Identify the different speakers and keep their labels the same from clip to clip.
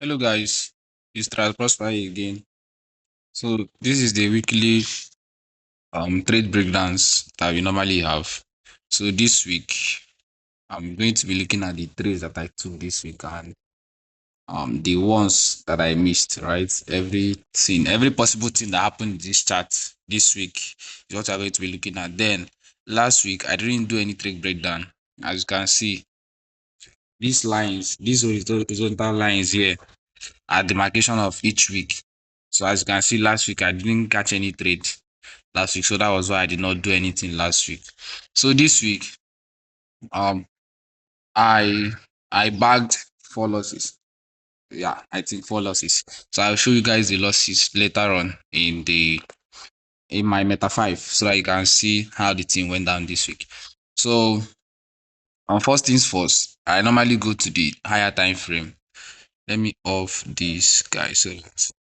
Speaker 1: Hello guys, it's Prosper again. So this is the weekly trade breakdowns that we normally have. So this week I'm going to be looking at the trades that I took this week and the ones that I missed, right? Every possible thing that happened in this chart this week is what I'm going to be looking at. Then last week I didn't do any trade breakdown. As you can see, these horizontal lines here at the marcation of each week. So as you can see, last week I didn't catch any trade last week, so that was why I did not do anything last week. So this week, um, I I bagged 4 losses. Yeah, I think 4 losses. So I'll show you guys the losses later on in my Meta 5, so that you can see how the thing went down this week. So first things first, I normally go to the higher time frame. Let me off this guy so that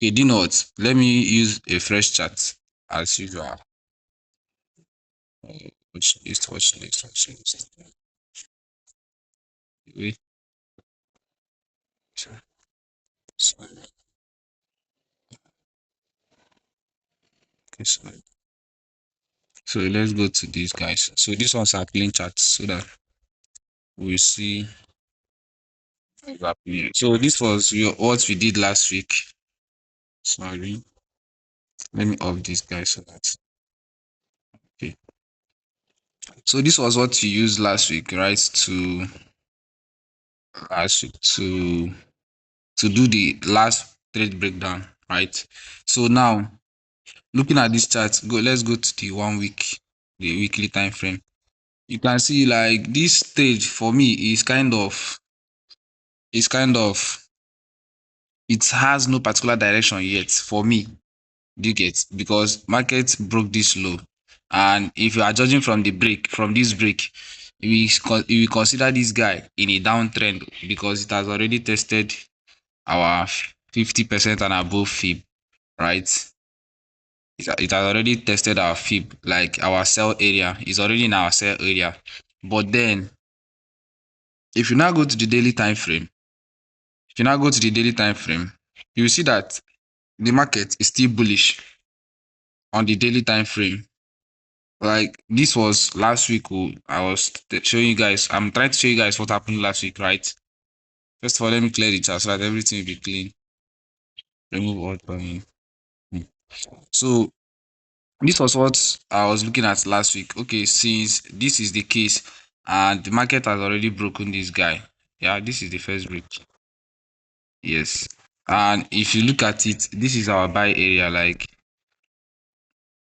Speaker 1: okay, do you know what? Let me use a fresh chat as usual. Watch list. Wait, sorry, sorry, okay, sorry. So let's go to these guys. So these ones are clean charts so that we see exactly. So this was what we did last week. Sorry, let me off this guy so that okay. So this was what we used last week, right? To do the last trade breakdown, right? So now looking at this chart, let's go to the 1 week, the weekly time frame. You can see like this stage for me is kind of it has no particular direction yet for me. Do you get? Because market broke this low, and if you are judging from this break, we consider this guy in a downtrend because it has already tested our 50% and above fib, right? It has already tested our fib, like our sell area is already in our sell area. But then if you now go to the daily time frame, if you now go to the daily time frame, you will see that the market is still bullish on the daily time frame. Like this was last week. I was showing you guys. I'm trying to show you guys what happened last week, right? First of all, let me clear the chart so that everything will be clean. Remove all plugin. So this was what I was looking at last week. Okay, since this is the case and the market has already broken this guy. Yeah, this is the first break. Yes. And if you look at it, this is our buy area, like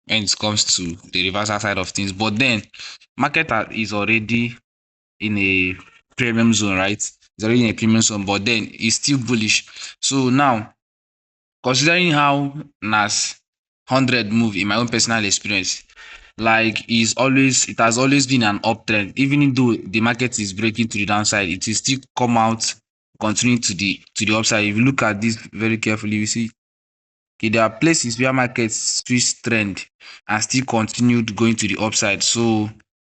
Speaker 1: when it comes to the reversal side of things. But then market is already in a premium zone, right? It's already in a premium zone, but then it's still bullish. So now, considering how NAS 100 move in my own personal experience, like it has always been an uptrend. Even though the market is breaking to the downside, it will still come out continuing to the upside. If you look at this very carefully, you see okay, there are places where markets switch trend and still continued going to the upside. So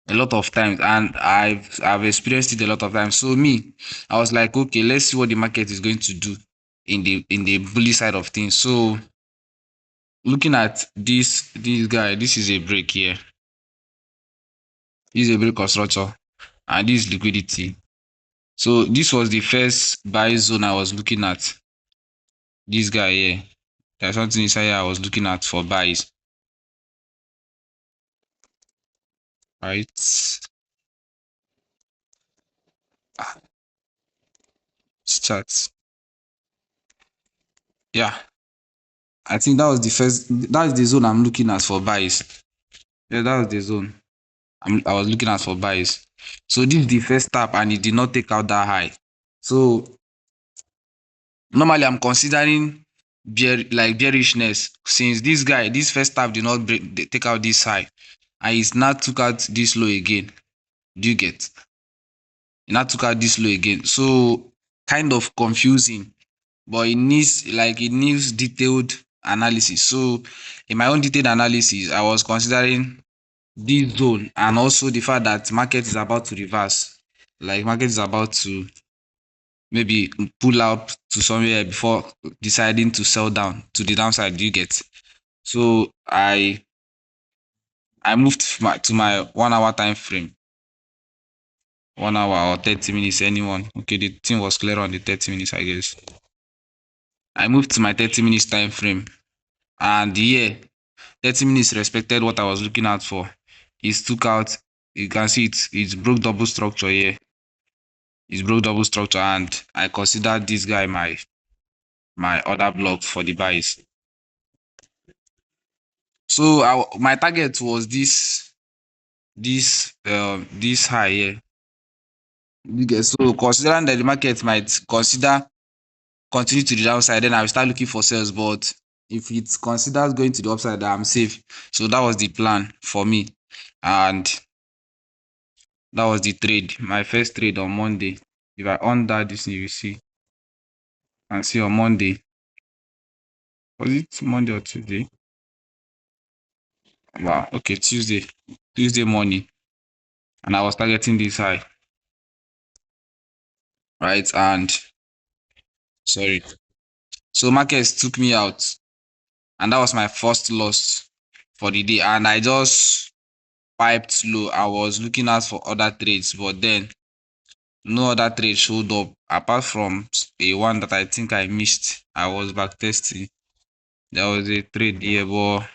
Speaker 1: a lot of times, and I've experienced it a lot of times. So me, I was like, okay, let's see what the market is going to do in the bullish side of things. So looking at this guy, this is a break here. This is a break of structure, and this is liquidity. So this was the first buy zone I was looking at. This guy here, there's something inside here I was looking at for buys, right? Ah, Charts. Yeah, I think that was the first. That's the zone I'm looking at for buys. Yeah, that was the zone I was looking at for buys. So this is the first tap, and it did not take out that high. So normally I'm considering bearishness since this first tap did not take out this high, and it's not took out this low again. Do you get? It not took out this low again. So kind of confusing, but it needs detailed analysis. So in my own detailed analysis, I was considering this zone and also the fact that market is about to reverse. Like market is about to maybe pull out to somewhere before deciding to sell down to the downside. Do you get? So I moved to my 1 hour time frame, 1 hour or 30 minutes, anyone. Okay, the thing was clear on the 30 minutes, I guess. I moved to my 30 minutes time frame, and yeah, 30 minutes respected what I was looking out for. It took out. You can see it broke double structure here. It broke double structure, and I considered this guy my other block for the buys. So my target was this high here. You get? So considering that the market might consider continue to the downside, then I will start looking for sales. But if it considers going to the upside, I'm safe. So that was the plan for me, and that was the trade. My first trade on Monday. If I on that this thing, you will see and see on Monday. Was it Monday or Tuesday? Wow. Okay, Tuesday. Tuesday morning, and I was targeting this high, right? And sorry. So markets took me out, and that was my first loss for the day. And I just piped low. I was looking out for other trades, but then no other trade showed up apart from a one that I think I missed. I was back testing. There was a trade here, but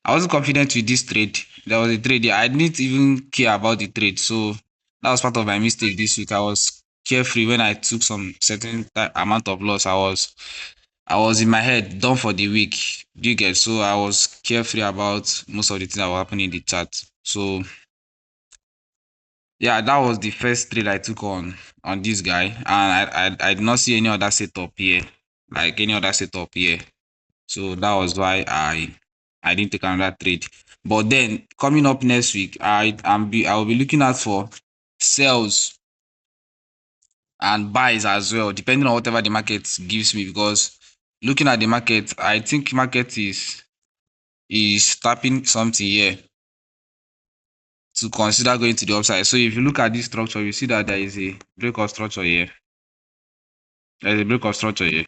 Speaker 1: I wasn't confident with this trade. There was a trade here. I didn't even care about the trade. So that was part of my mistake this week. I was carefree when I took some certain amount of loss. I was in my head done for the week. Do you get? So I was carefree about most of the things that were happening in the chat. So yeah, that was the first trade I took on this guy, and I did not see any other setup here, like any other setup here. So that was why I didn't take another trade. But then coming up next week, I will be looking out for sales and buys as well, depending on whatever the market gives me. Because looking at the market, I think market is tapping something here to consider going to the upside. So if you look at this structure, you see that there is a break of structure here. There's a break of structure here,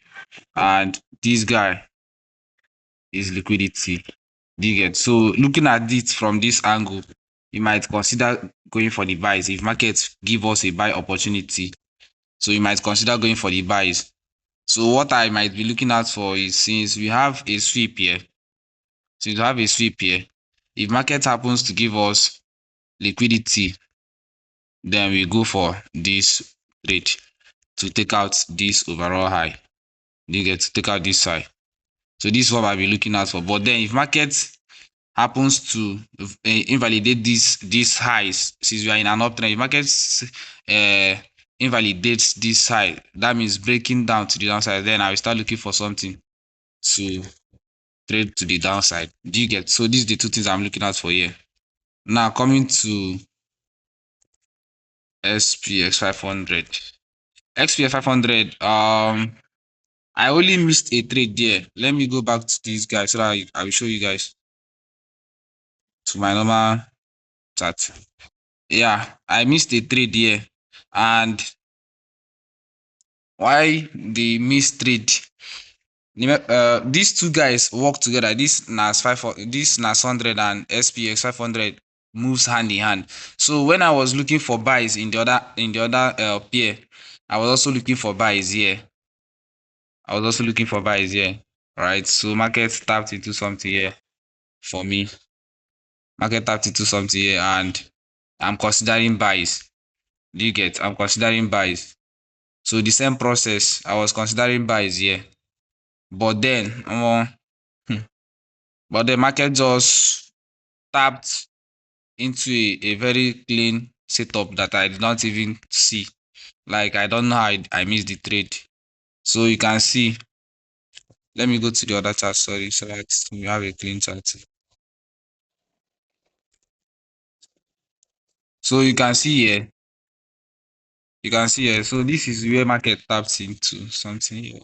Speaker 1: and this guy is liquidity. Do you get? So looking at it from this angle, you might consider going for the buys. If markets give us a buy opportunity, so you might consider going for the buys. So what I might be looking out for is, since we have a sweep here, if market happens to give us liquidity, then we go for this trade to take out this overall high. You get, to take out this high. So this is what I'll be looking out for. But then if market happens to invalidate these highs, since we are in an uptrend, if market invalidates this high, that means breaking down to the downside, then I will start looking for something to trade to the downside. Do you get? So these are the two things I'm looking out for here. Now coming to SPX 500. XPX 500, I only missed a trade there. Let me go back to this guy so that I will show you guys to my normal chart. Yeah, I missed a trade here. And why the missed trade? These two guys work together. This NAS 100 and SPX 500 moves hand in hand. So when I was looking for buys in the other pair, I was also looking for buys here. Right? So market tapped into something here for me. And I'm considering buys. Do you get? I'm considering buys. So the same process, I was considering buys here. But then, but the market just tapped into a very clean setup that I did not even see. Like, I don't know how I missed the trade. So you can see, let me go to the other chart, sorry, so that we have a clean chart. So you can see here, so this is where market taps into something here.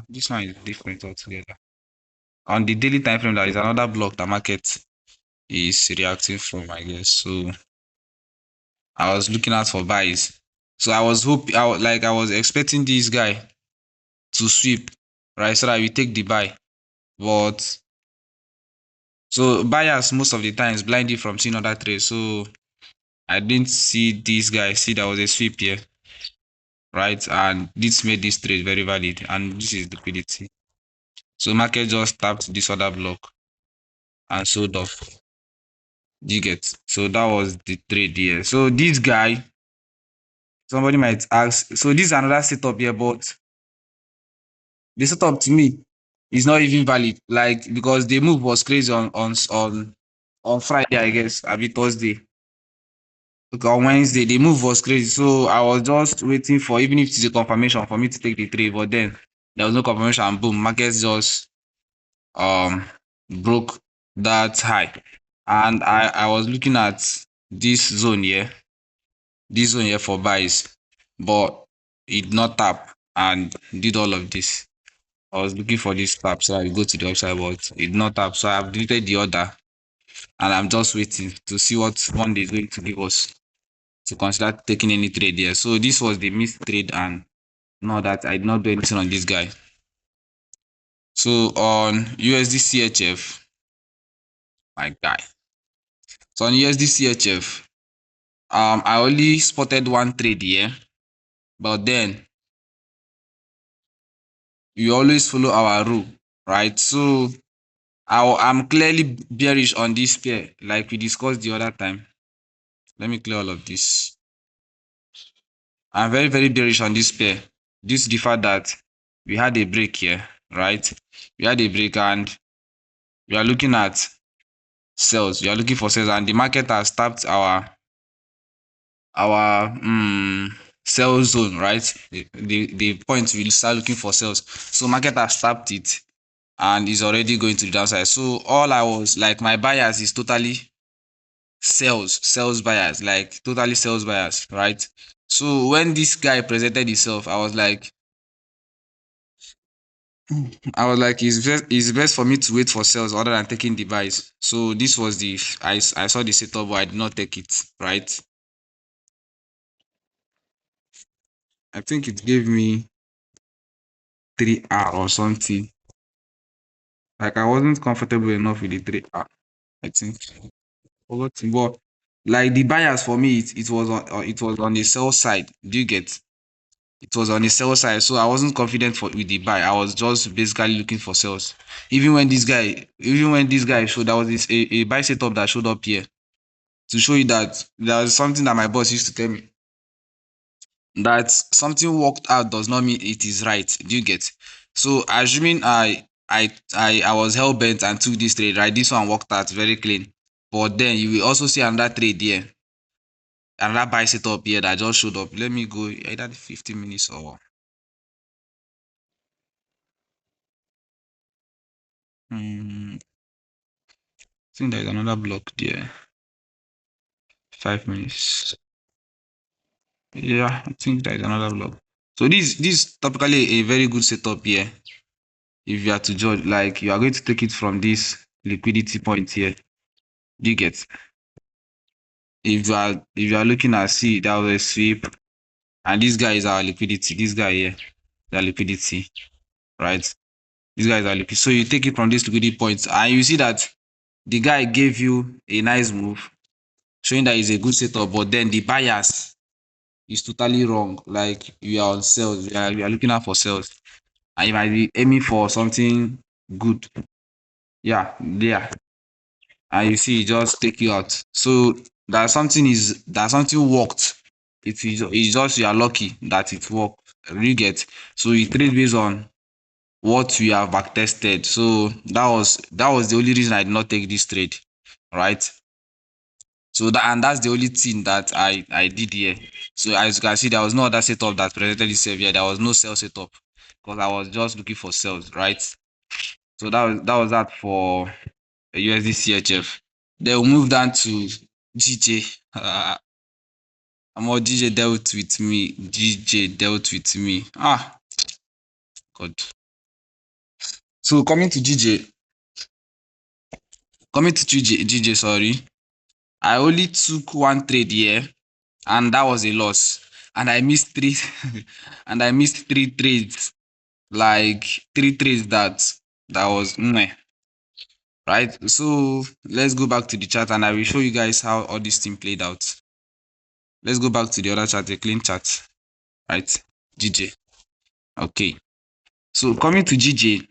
Speaker 1: This one is different altogether. On the daily time frame, there is another block that market is reacting from, I guess. So I was looking out for buys. So I was expecting this guy to sweep, right? So that we take the buy. But so buyers most of the times blind you from seeing other trades. So I didn't see this guy see there was a sweep here, right? And this made this trade very valid. And this is liquidity. So market just tapped this other block and sold off. You get, so that was the trade here. So this guy, somebody might ask, so this is another setup here, but the setup to me is not even valid. Like because the move was crazy on Friday, I guess, a bit Thursday. Okay, on Wednesday, the move was crazy. So I was just waiting for even if it's a confirmation for me to take the trade, but then there was no confirmation and boom, markets just um broke that high. And I was looking at this zone here, for buys, but it did not tap and did all of this. I was looking for this tap, so I go to the website, but it did not tap. So I have deleted the order and I'm just waiting to see what one day is going to give us to consider taking any trade here. So this was the missed trade, and no, that I did not do anything on this guy. So on USD CHF, my guy. So on USD CHF, I only spotted one trade here, but then we always follow our rule, right? So I'm clearly bearish on this pair, like we discussed the other time. Let me clear all of this. I'm very, very bearish on this pair. This is the fact that we had a break here, right? We had a break and we are looking at sales. We are looking for sales, and the market has tapped our sell zone, right? The point we start looking for sales. So market has tapped it and is already going to the downside. So all I was like, my bias is totally sales buyers, like totally sales buyers, right? So when this guy presented himself, it's best for me to wait for sales other than taking the buys. So this was I saw the setup, but I did not take it, right? I think it gave me 3 hour or something. Like I wasn't comfortable enough with the 3 hour. I think forgot, but like the buyers for me, it was on the sell side. Do you get? It was on the sell side, so I wasn't confident with the buy. I was just basically looking for sales. Even when this guy showed, there was a buy setup that showed up here to show you that there was something that my boss used to tell me, that something worked out does not mean it is right. Do you get? So assuming I was hell bent and took this trade, right? This one worked out very clean. But then you will also see another trade here, another buy setup here that just showed up. Let me go either 15 minutes or I think there is another block there. 5 minutes. Yeah, I think there is another block. So this typically a very good setup here. If you are to judge, like you are going to take it from this liquidity point here. Do you get? If you are looking at, see, that was a sweep, and this guy is our liquidity. This guy here, the liquidity, right? This guy is our liquidity. So you take it from this liquidity point, and you see that the guy gave you a nice move, showing that it's a good setup. But then the bias is totally wrong. Like you are on sales, you are looking out for sales, and you might be aiming for something good. Yeah, there, and you see, it just take you out. So that something worked. It's just you are lucky that it worked. You get, so you trade based on what we have back tested. So that was the only reason I did not take this trade, right? So that's the only thing that I did here. So as you can see, there was no other setup that presented itself here. There was no sell setup because I was just looking for sales, right? So that for USD CHF. Then we move down to GJ. GJ dealt with me. GJ dealt with me. God. So coming to GJ, sorry. I only took one trade here, and that was a loss. and I missed three and I missed three trades. Like three trades that was right. So let's go back to the chart and I will show you guys how all this thing played out. Let's go back to the other chart, the clean chart, right? GJ. Okay. So coming to GJ,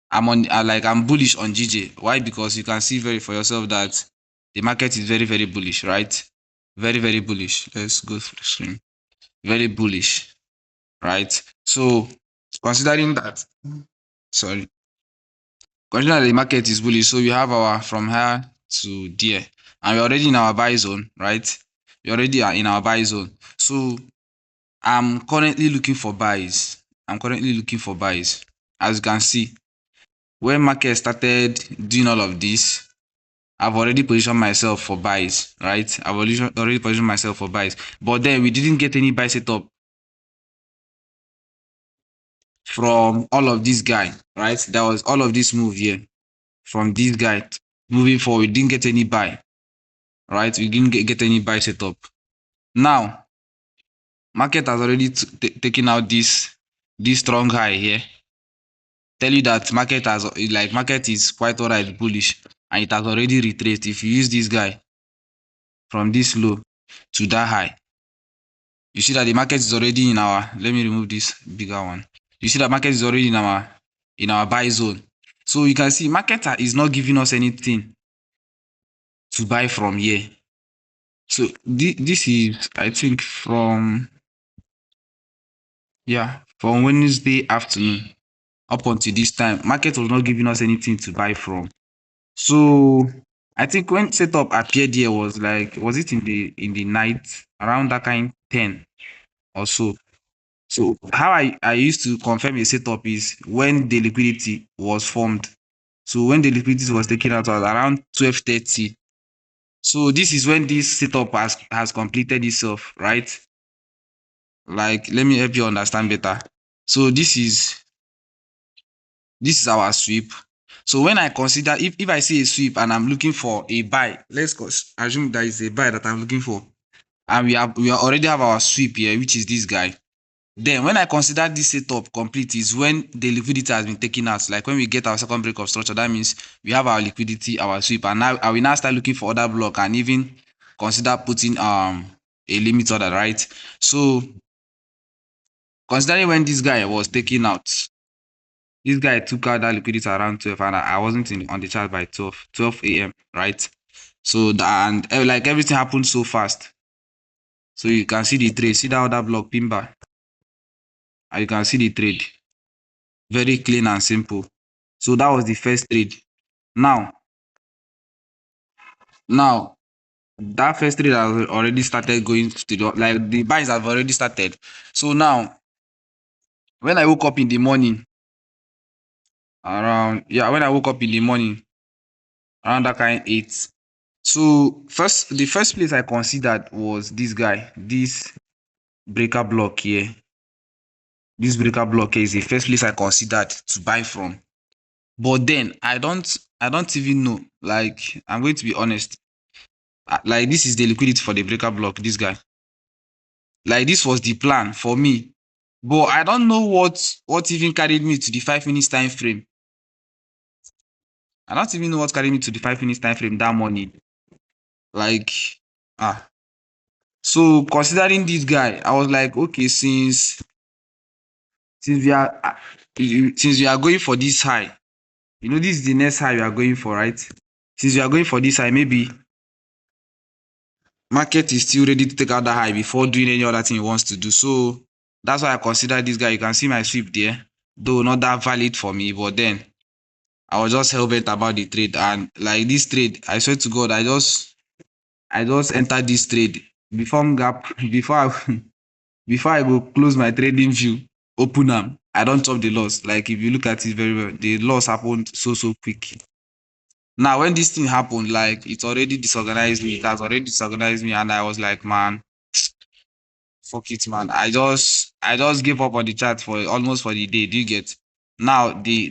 Speaker 1: I'm on like I'm bullish on GJ. Why? Because you can see very for yourself that the market is very very bullish, right? Very very bullish. Let's go through the screen. Very bullish, right? So considering that, sorry, considering that the market is bullish, so we have our from here to there, and we're already in our buy zone, right? We already are in our buy zone. So I'm currently looking for buys. I'm currently looking for buys. As you can see, when market started doing all of this, I've already positioned myself for buys, right? I've already positioned myself for buys. But then we didn't get any buy setup from all of this guy, right? There was all of this move here from this guy moving forward. We didn't get any buy, right? We didn't get any buy setup. Now, market has already taken out this strong high here. Tell you that market is quite alright bullish and it has already retraced. If you use this guy from this low to that high, you see that the market is already in our, let me remove this bigger one. You see that market is already in our buy zone. So you can see market is not giving us anything to buy from here. So this is, I think, from Wednesday afternoon up until this time, market was not giving us anything to buy from. So I think when setup appeared here was it in the night around that kind 10 or so. So how I used to confirm a setup is when the liquidity was formed. So when the liquidity was taken out was around 12:30. So this is when this setup has completed itself, right? Like let me help you understand better. So this is our sweep. So when I consider if I see a sweep and I'm looking for a buy, let's assume that is a buy that I'm looking for, and we already have our sweep here, which is this guy. Then when I consider this setup complete is when the liquidity has been taken out. Like when we get our second break of structure, that means we have our liquidity, our sweep, and now I will now start looking for other block and even consider putting a limit order, right? So considering when this guy was taken out, this guy took out that liquidity around 12 and I wasn't on the chart by 12 a.m., right? So and like everything happened so fast. So you can see the trade. See that other block pin bar. And you can see the trade. Very clean and simple. So that was the first trade. Now, now that first trade has already started going to the buys have already started. So now when I woke up in the morning, when I woke up in the morning around that kind 8. So the first place I considered was this guy, this breaker block here. This breaker block here is the first place I considered to buy from. But then I don't even know. Like I'm going to be honest. Like this is the liquidity for the breaker block. This guy. Like this was the plan for me. But I don't know what even carried me to the 5 minutes time frame. I don't even know what carried me to the 5 minutes time frame that morning. Like ah. So considering this guy, I was like, okay, since we are since we are going for this high, this is the next high we are going for, right? Since we are going for this high, maybe market is still ready to take out that high before doing any other thing he wants to do. So that's why I consider this guy. You can see my sweep there, though not that valid for me, but then I was just hell-bent about the trade. And like this trade, I swear to God, I just entered this trade before gap before I before I go close my trading view, open them. I don't chop the loss. Like if you look at it very well, the loss happened so quick. Now when this thing happened, like it already disorganized me. It has already disorganized me, and I was like, man, fuck it, man. I just gave up on the chat for almost for the day. Do you get? Now the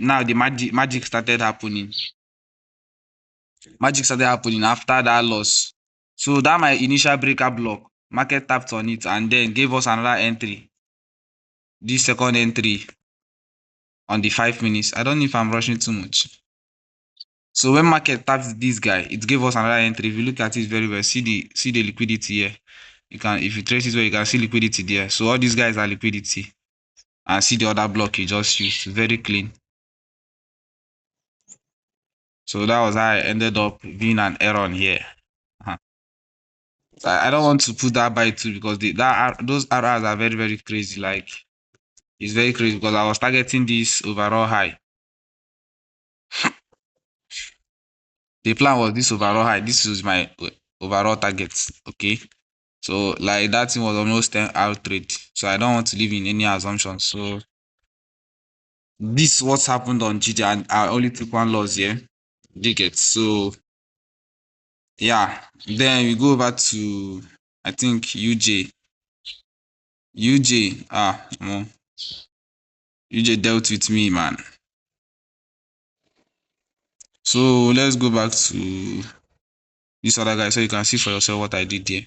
Speaker 1: magic started happening. Magic started happening after that loss. So that my initial breaker block, market tapped on it and then gave us another entry. This second entry on the 5 minutes. I don't know if I'm rushing too much. So when market taps this guy, it gave us another entry. If you look at it very well, see the liquidity here. You can, if you trace it well, you can see liquidity there. So all these guys are liquidity. And see the other block you just used. Very clean. So that was how I ended up being an error on here. Uh-huh. So I don't want to put that by too because those RRs are very, very crazy. Like it's very crazy because I was targeting this overall high. The plan was this overall high. This was my overall target. Okay. So like that thing was almost 10 out trade. So I don't want to live in any assumptions. So this what's happened on GT and I only took one loss here. You get so yeah. Then we go over to I think UJ. UJ UJ dealt with me, man. So let's go back to this other guy so you can see for yourself what I did there.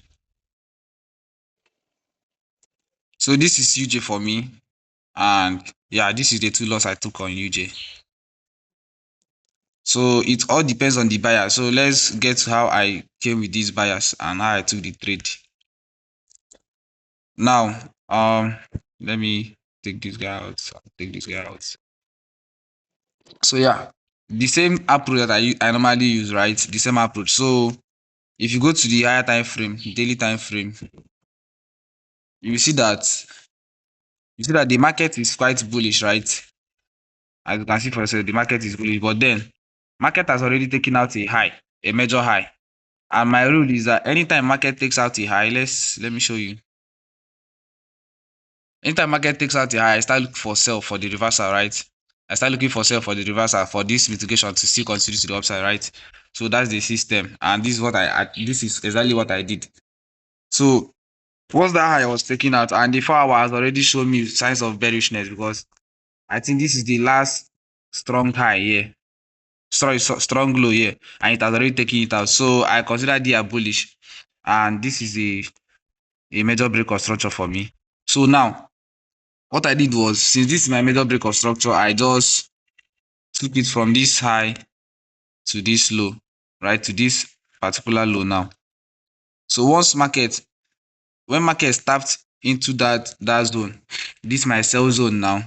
Speaker 1: So this is UJ for me. And yeah, this is the two loss I took on UJ. So it all depends on the buyer. So let's get to how I came with these buyers and how I took the trade. Now, let me take this guy out. Take this guy out. So yeah, the same approach that I normally use, right? The same approach. So if you go to the higher time frame, daily time frame, you see that the market is quite bullish, right? As you can see for yourself, the market is bullish, but then market has already taken out a high, a major high. And my rule is that anytime market takes out a high, let me show you. Anytime market takes out a high, I start looking for sell for the reversal, right? I start looking for sell for the reversal for this mitigation to still continue to the upside, right? So that's the system, and this is what this is exactly what I did. So once that high was taken out, and the 4 hour has already shown me signs of bearishness because I think this is the last strong high here. Sorry, strong low here, and it has already taken it out. So I consider they are bullish, and this is a major break of structure for me. So now what I did was, since this is my major break of structure, I just took it from this high to this low, right, to this particular low now. So when market tapped into that zone, this my sell zone now,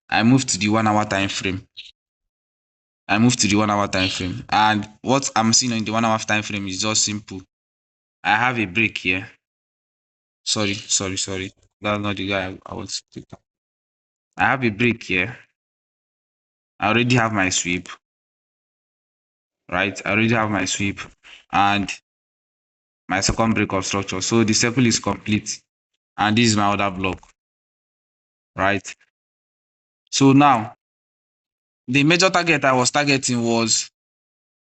Speaker 1: I move to the 1 hour time frame. And what I'm seeing in the 1 hour time frame is just simple. I have a break here. Sorry. That's not the guy I was taking. I have a break here. I already have my sweep. Right? I already have my sweep and my second break of structure. So the circle is complete. And this is my other block. Right? So now the major target I was targeting was,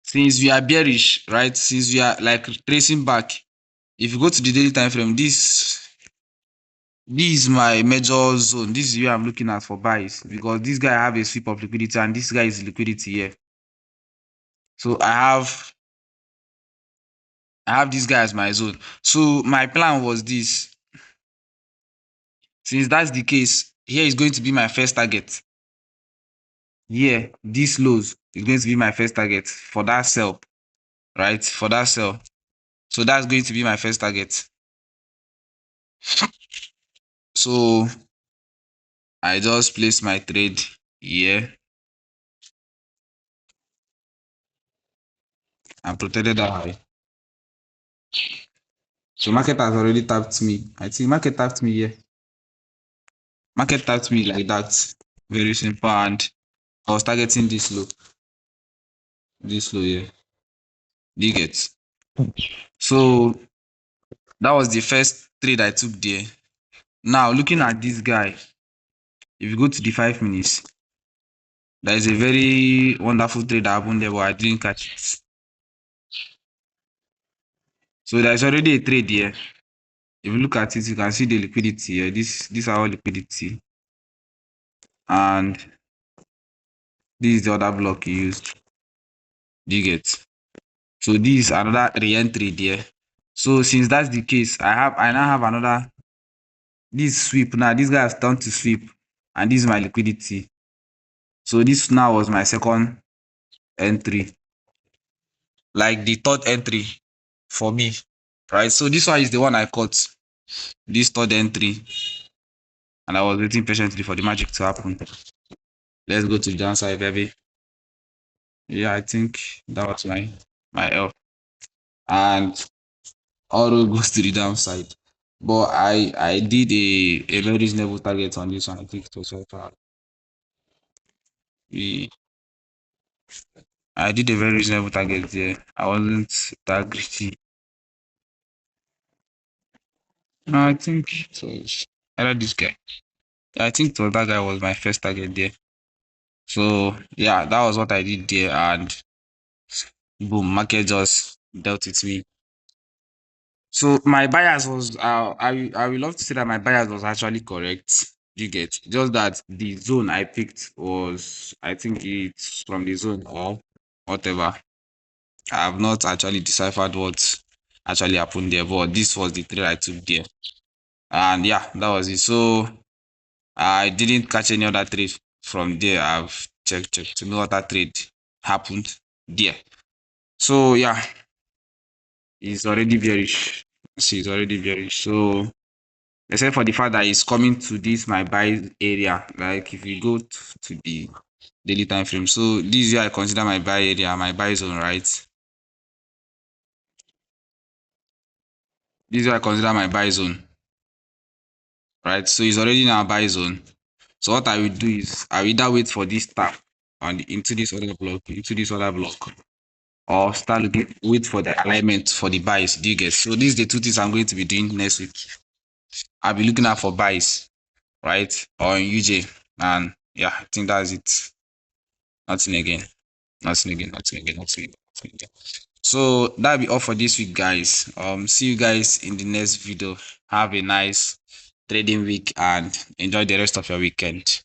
Speaker 1: since we are bearish, right? Since we are like tracing back, if you go to the daily time frame, this is my major zone. This is where I'm looking at for buys because this guy have a sweep of liquidity and this guy is liquidity here. So I have this guy as my zone. So my plan was this. Since that's the case, here is going to be my first target. Here, this lows is going to be my first target for that sell, right? For that sell. So that's going to be my first target. So I just place my trade here and protected that high. So market has already tapped me. I think market tapped me here. Market tapped me like that. Very simple. And I was targeting this low. This low here. Do you get? So that was the first trade I took there. Now looking at this guy, if you go to the 5 minutes, there is a very wonderful trade that happened there, but I didn't catch it. So there's already a trade here. If you look at it, you can see the liquidity here. These are all liquidity. And this is the other block you used. Do you get? So this is another re-entry there. So since that's the case, I now have another this sweep now. This guy has turned to sweep, and this is my liquidity. So this now was my second entry, like the third entry for me, right? So this one is the one I caught, this third entry, and I was waiting patiently for the magic to happen. Let's go to the downside, baby. Yeah, I think that was my L, and all road goes to the downside. But I did a very reasonable target on this one. I think it was we I did a very reasonable target there. I wasn't that greedy. No, I think it was either this guy. Yeah, I think it was that guy was my first target there. So yeah, that was what I did there, and boom, market just dealt with me. So my bias was I will love to say that my bias was actually correct. You get just that the zone I picked was, I think it's from the zone or whatever. I have not actually deciphered what actually happened there, but this was the trade I took there. And yeah, that was it. So I didn't catch any other trade from there. I've checked to know other trade happened there. So yeah, it's already bearish. See, it's already bearish. So except for the fact that it's coming to this my buy area. Like if you go to the daily time frame, so this is where I consider my buy area, my buy zone, right? This is where I consider my buy zone, right? So it's already in our buy zone. So what I will do is I will either wait for this tap on into this other block, or start looking wait for the alignment for the buys. Do you get? So these are the two things I'm going to be doing next week. I'll be looking out for buys, right? Or in UJ. And yeah, I think that's it. Nothing again. Nothing again. Nothing again. Nothing again. Nothing again. So that'll be all for this week, guys. See you guys in the next video. Have a nice trading week and enjoy the rest of your weekend.